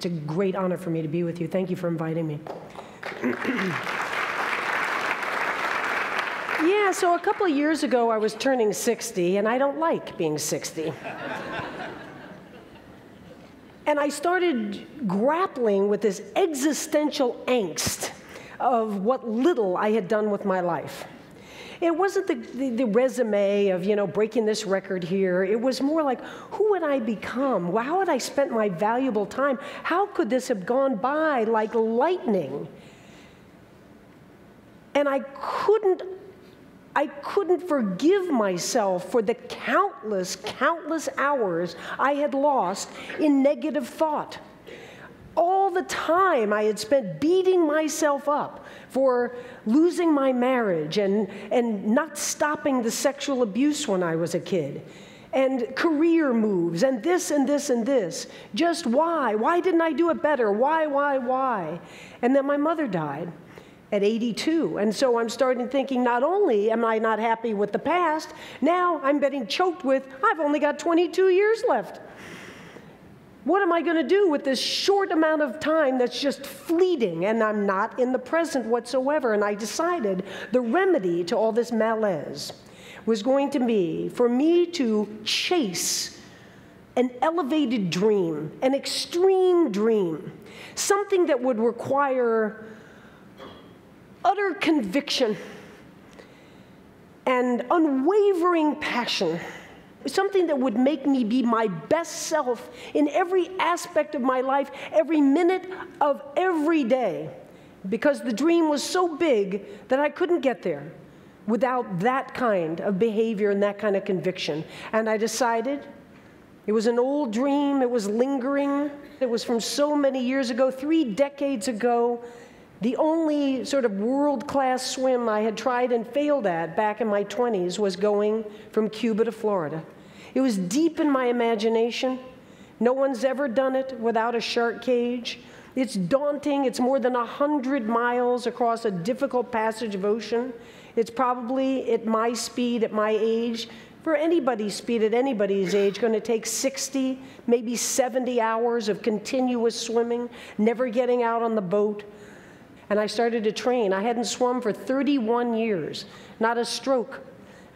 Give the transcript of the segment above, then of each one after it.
It's a great honor for me to be with you. Thank you for inviting me. Yeah, so a couple of years ago, I was turning 60, and I don't like being 60. And I started grappling with this existential angst of what little I had done with my life. It wasn't the resume of, you know, breaking this record here. It was more like, who would I become? How had I spent my valuable time? How could this have gone by like lightning? And I couldn't forgive myself for the countless hours I had lost in negative thought. All the time I had spent beating myself up for losing my marriage and not stopping the sexual abuse when I was a kid, and career moves, and this and this and this. Just why? Why didn't I do it better? Why? And then my mother died at 82. And so I'm starting thinking, not only am I not happy with the past, now I'm getting choked with, I've only got 22 years left. What am I going to do with this short amount of time that's just fleeting, and I'm not in the present whatsoever? And I decided the remedy to all this malaise was going to be for me to chase an elevated dream, an extreme dream, something that would require utter conviction and unwavering passion, something that would make me be my best self in every aspect of my life, every minute of every day, because the dream was so big that I couldn't get there without that kind of behavior and that kind of conviction. And I decided, it was an old dream, it was lingering, it was from so many years ago, 3 decades ago. The only sort of world-class swim I had tried and failed at back in my 20s was going from Cuba to Florida. It was deep in my imagination. No one's ever done it without a shark cage. It's daunting. It's more than 100 miles across a difficult passage of ocean. It's probably, at my speed, at my age, for anybody's speed at anybody's age, going to take 60, maybe 70 hours of continuous swimming, never getting out on the boat. And I started to train. I hadn't swum for 31 years, not a stroke.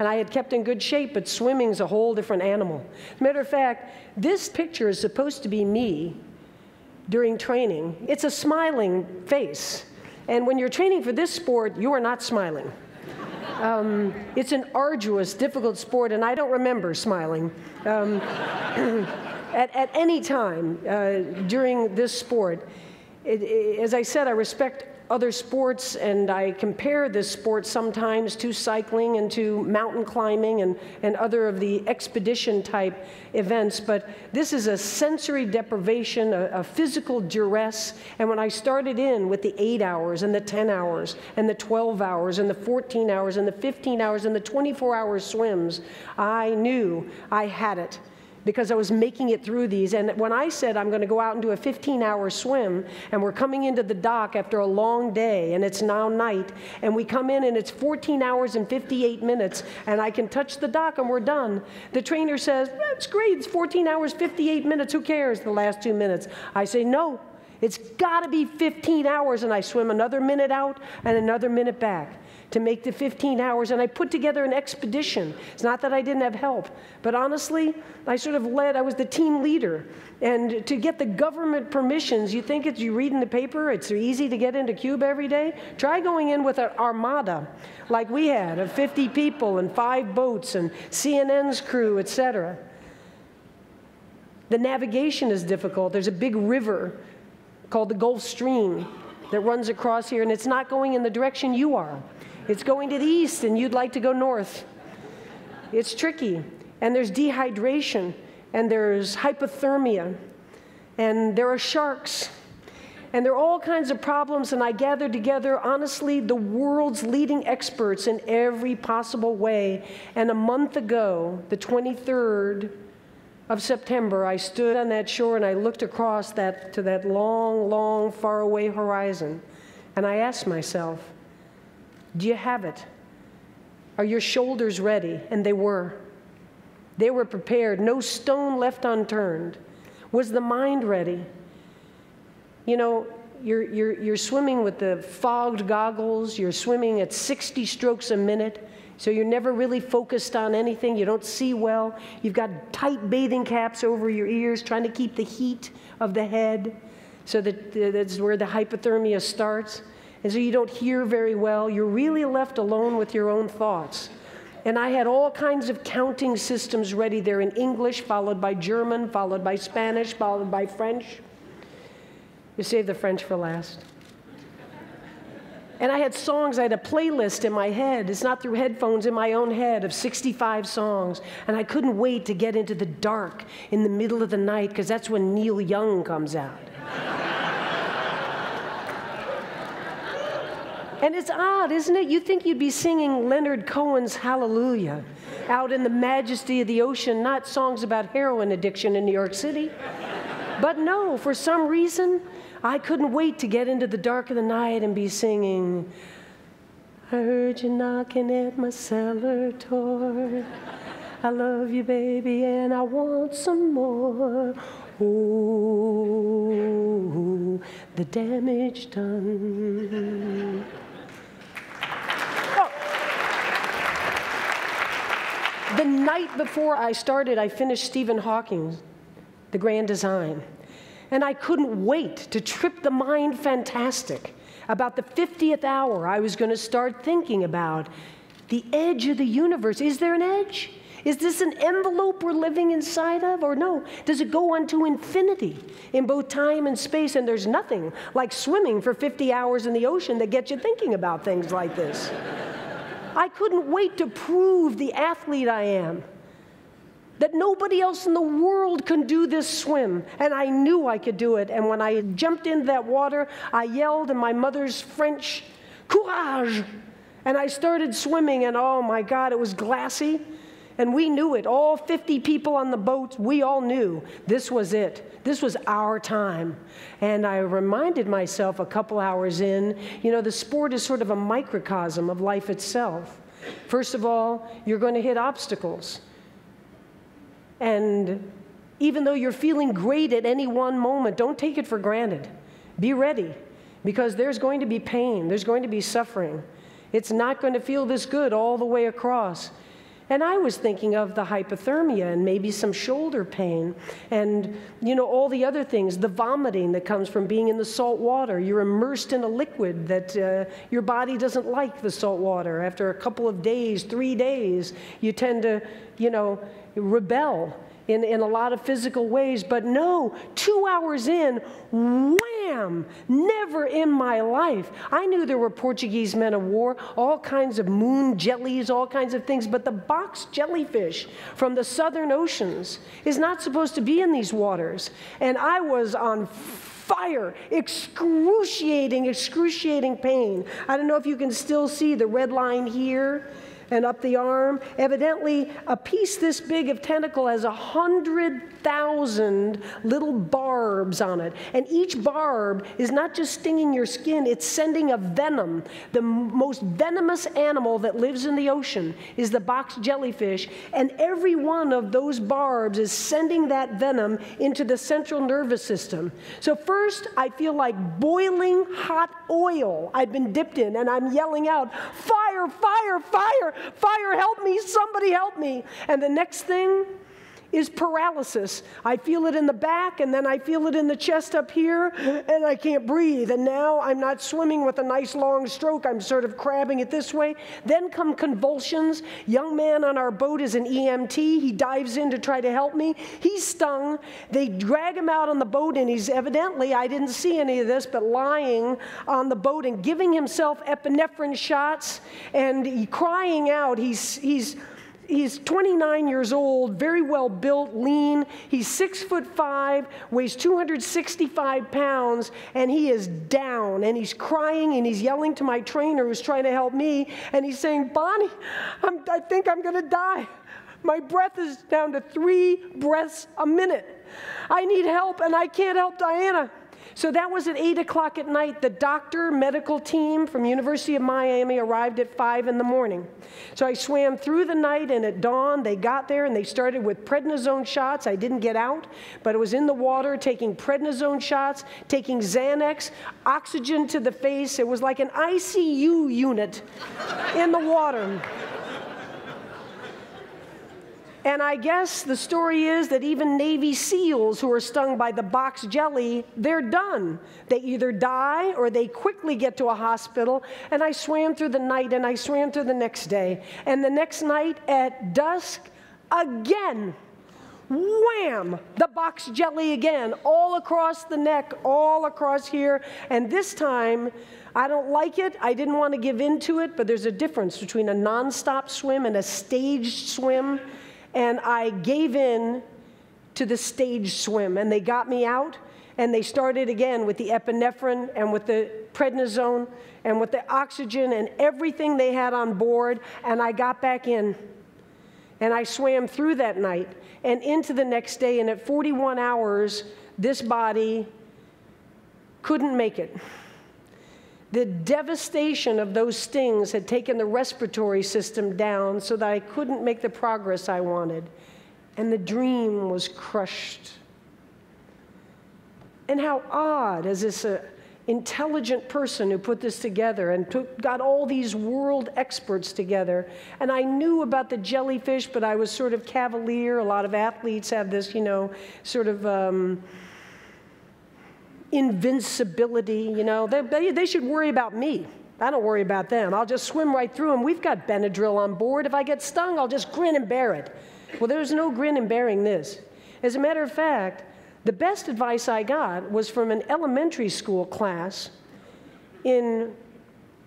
And I had kept in good shape, but swimming's a whole different animal. As a matter of fact, this picture is supposed to be me during training. It's a smiling face. And when you're training for this sport, you are not smiling. It's an arduous, difficult sport, and I don't remember smiling at any time during this sport. As I said, I respect other sports, and I compare this sport sometimes to cycling and to mountain climbing and other of the expedition type events, but this is a sensory deprivation, a physical duress. And when I started in with the 8 hours and the 10 hours and the 12 hours and the 14 hours and the 15 hours and the 24-hour swims, I knew I had it, because I was making it through these. And when I said I'm going to go out and do a 15-hour swim, and we're coming into the dock after a long day, and it's now night, and we come in and it's 14 hours and 58 minutes, and I can touch the dock and we're done, the trainer says, that's great, it's 14 hours, 58 minutes, who cares, the last 2 minutes? I say, no, it's got to be 15 hours, and I swim another minute out and another minute back to make the 15 hours, and I put together an expedition. It's not that I didn't have help, but honestly, I sort of I was the team leader. And to get the government permissions, you think you read in the paper, it's easy to get into Cuba every day? Try going in with an armada like we had of 50 people and 5 boats and CNN's crew, etc. The navigation is difficult. There's a big river called the Gulf Stream that runs across here, and it's not going in the direction you are. It's going to the east, and you'd like to go north. It's tricky, and there's dehydration, and there's hypothermia, and there are sharks, and there are all kinds of problems, and I gathered together, honestly, the world's leading experts in every possible way, and a month ago, the 23rd of September, I stood on that shore, and I looked across to that long, long, faraway horizon, and I asked myself, do you have it? Are your shoulders ready? And they were. They were prepared. No stone left unturned. Was the mind ready? You know, you're swimming with the fogged goggles, you're swimming at 60 strokes a minute, so you're never really focused on anything, you don't see well, you've got tight bathing caps over your ears, trying to keep the heat of the head, so that's where the hypothermia starts, and so you don't hear very well, you're really left alone with your own thoughts. And I had all kinds of counting systems ready there in English, followed by German, followed by Spanish, followed by French. You save the French for last. And I had songs, I had a playlist in my head, it's not through headphones, in my own head, of 65 songs. And I couldn't wait to get into the dark in the middle of the night, because that's when Neil Young comes out. And it's odd, isn't it? You think you'd be singing Leonard Cohen's Hallelujah out in the majesty of the ocean, not songs about heroin addiction in New York City. But no, for some reason, I couldn't wait to get into the dark of the night and be singing, I heard you knocking at my cellar door. I love you, baby, and I want some more. Oh, the damage done. Oh. The night before I started, I finished Stephen Hawking's The Grand Design. And I couldn't wait to trip the mind fantastic. About the 50th hour, I was going to start thinking about the edge of the universe. Is there an edge? Is this an envelope we're living inside of, or no? Does it go on to infinity in both time and space? And there's nothing like swimming for 50 hours in the ocean that gets you thinking about things like this. I couldn't wait to prove the athlete I am, that nobody else in the world can do this swim, and I knew I could do it. And when I jumped into that water, I yelled in my mother's French, "Courage!" And I started swimming, and oh my God, it was glassy, and we knew it. All 50 people on the boat, we all knew this was it. This was our time. And I reminded myself a couple hours in, you know, the sport is sort of a microcosm of life itself. First of all, you're going to hit obstacles. And even though you're feeling great at any one moment, don't take it for granted. Be ready, because there's going to be pain, there's going to be suffering. It's not going to feel this good all the way across. And I was thinking of the hypothermia and maybe some shoulder pain and, you know, all the other things, the vomiting that comes from being in the salt water. You're immersed in a liquid that your body doesn't like, the salt water. After a couple of days, 3 days, you tend to, you know, rebel in a lot of physical ways. But no, 2 hours in, wham, never in my life. I knew there were Portuguese men of war, all kinds of moon jellies, all kinds of things, but the box jellyfish from the southern oceans is not supposed to be in these waters. And I was on fire, excruciating pain. I don't know if you can still see the red line here and up the arm. Evidently, a piece this big of tentacle has 100,000 little barbs on it. And each barb is not just stinging your skin, it's sending a venom. The most venomous animal that lives in the ocean is the box jellyfish, and every one of those barbs is sending that venom into the central nervous system. So first, I feel like boiling hot oil I've been dipped in, and I'm yelling out, "Fire, fire, fire! Fire, help me, somebody help me." And the next thing is paralysis. I feel it in the back, and then I feel it in the chest up here, and I can't breathe. And now I'm not swimming with a nice long stroke. I'm sort of crabbing it this way. Then come convulsions. Young man on our boat is an EMT. He dives in to try to help me. He's stung. They drag him out on the boat, and he's evidently, I didn't see any of this, but lying on the boat and giving himself epinephrine shots and crying out. He's 29 years old, very well built, lean. He's 6'5", weighs 265 pounds, and he is down, and he's crying, and he's yelling to my trainer who's trying to help me, and he's saying, "Bonnie, I think I'm going to die. My breath is down to 3 breaths a minute. I need help, and I can't help Diana." So that was at 8 o'clock at night. The medical team from University of Miami arrived at 5 in the morning. So I swam through the night, and at dawn they got there and they started with prednisone shots. I didn't get out, but it was in the water, taking prednisone shots, taking Xanax, oxygen to the face. It was like an ICU unit in the water. And I guess the story is that even Navy SEALs who are stung by the box jelly, they're done. They either die or they quickly get to a hospital. And I swam through the night, and I swam through the next day. And the next night at dusk, again, wham, the box jelly again, all across the neck, all across here. And this time, I don't like it. I didn't want to give in to it, but there's a difference between a nonstop swim and a staged swim. And I gave in to the stage swim, and they got me out, and they started again with the epinephrine and with the prednisone and with the oxygen and everything they had on board, and I got back in. And I swam through that night and into the next day, and at 41 hours, this body couldn't make it. The devastation of those stings had taken the respiratory system down so that I couldn't make the progress I wanted. And the dream was crushed. And how odd, as this intelligent person who put this together and got all these world experts together. And I knew about the jellyfish, but I was sort of cavalier. A lot of athletes have this, sort of invincibility, they should worry about me. I don't worry about them. I'll just swim right through them. We've got Benadryl on board. If I get stung, I'll just grin and bear it. Well, there's no grin and bearing this. As a matter of fact, the best advice I got was from an elementary school class in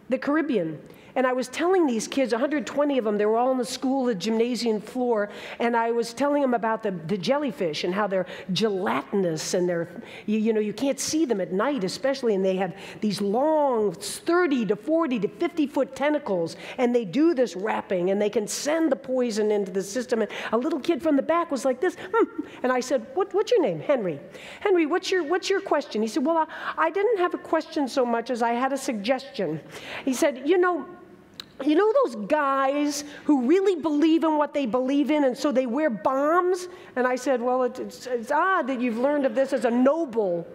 the Caribbean. And I was telling these kids, 120 of them, they were all in the school, the gymnasium floor, and I was telling them about the jellyfish and how they're gelatinous and they're, you can't see them at night especially, and they have these long 30 to 40 to 50-foot tentacles, and they do this wrapping, and they can send the poison into the system. And a little kid from the back was like this, and I said, what's your name? Henry. Henry, what's your question? He said, well, I didn't have a question so much as I had a suggestion. He said, you know those guys who really believe in what they believe in, and so they wear bombs? And I said, well, it's odd that you've learned of this as a noble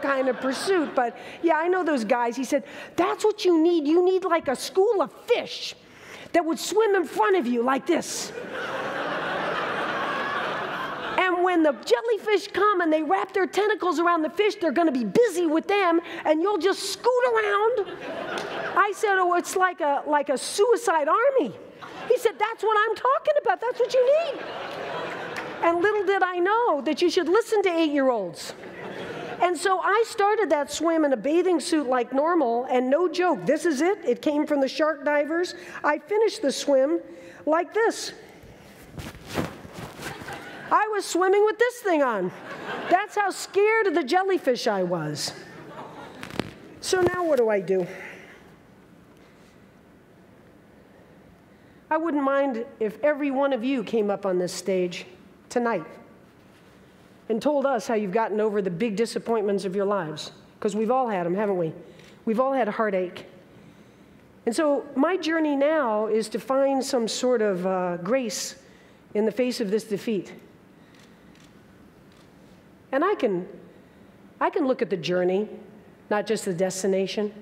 kind of pursuit, but yeah, I know those guys. He said, that's what you need. You need like a school of fish that would swim in front of you like this. And when the jellyfish come and they wrap their tentacles around the fish, they're going to be busy with them, and you'll just scoot around. I said, oh, it's like a suicide army. He said, that's what I'm talking about. That's what you need. And little did I know that you should listen to 8-year-olds. And so I started that swim in a bathing suit like normal, and no joke, this is it. It came from the shark divers. I finished the swim like this. I was swimming with this thing on. That's how scared of the jellyfish I was. So now what do I do? I wouldn't mind if every one of you came up on this stage tonight and told us how you've gotten over the big disappointments of your lives, because we've all had them, haven't we? We've all had a heartache. And so my journey now is to find some sort of grace in the face of this defeat. And I can look at the journey, not just the destination.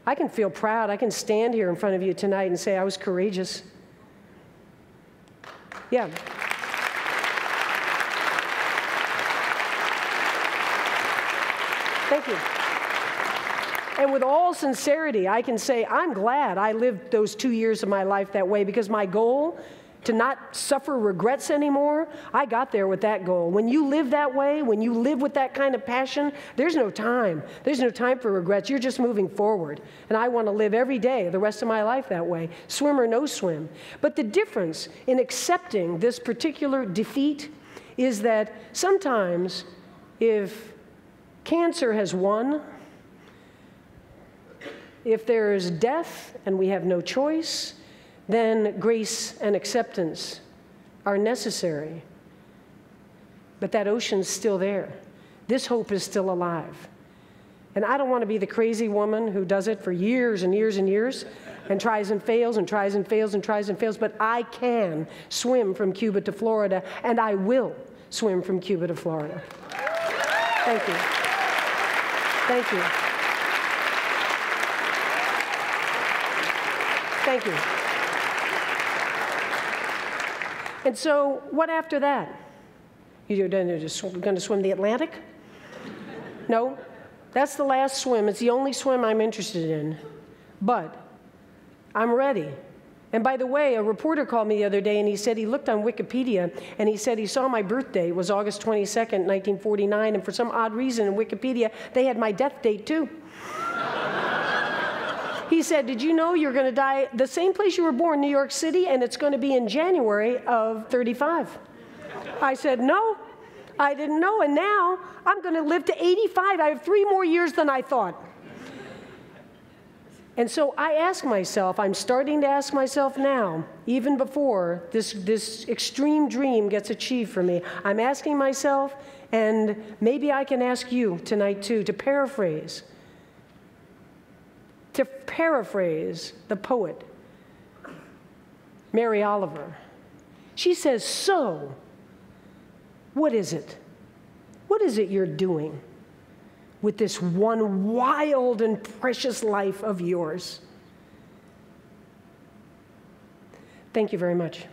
I can feel proud. I can stand here in front of you tonight and say I was courageous. Yeah. Thank you. And with all sincerity, I can say I'm glad I lived those 2 years of my life that way, because my goal to not suffer regrets anymore, I got there with that goal. When you live that way, when you live with that kind of passion, there's no time. There's no time for regrets. You're just moving forward. And I want to live every day, the rest of my life that way, swim or no swim. But the difference in accepting this particular defeat is that sometimes if cancer has won, if there is death and we have no choice, then grace and acceptance are necessary. But that ocean's still there. This hope is still alive. And I don't want to be the crazy woman who does it for years and years and years and tries and fails and tries and fails and tries and fails, but I can swim from Cuba to Florida, and I will swim from Cuba to Florida. Thank you. Thank you. Thank you. And so, what after that? You're going to swim the Atlantic? No, that's the last swim. It's the only swim I'm interested in. But I'm ready. And by the way, a reporter called me the other day, and he said he looked on Wikipedia, and he said he saw my birthday was August 22nd, 1949, and for some odd reason in Wikipedia, they had my death date too. He said, did you know you're going to die the same place you were born, New York City, and it's going to be in January of 35? I said, no, I didn't know, and now I'm going to live to 85. I have 3 more years than I thought. And so I ask myself, I'm starting to ask myself now, even before this extreme dream gets achieved for me, I'm asking myself, and maybe I can ask you tonight too, to paraphrase the poet, Mary Oliver. She says, so, what is it? What is it you're doing with this one wild and precious life of yours? Thank you very much.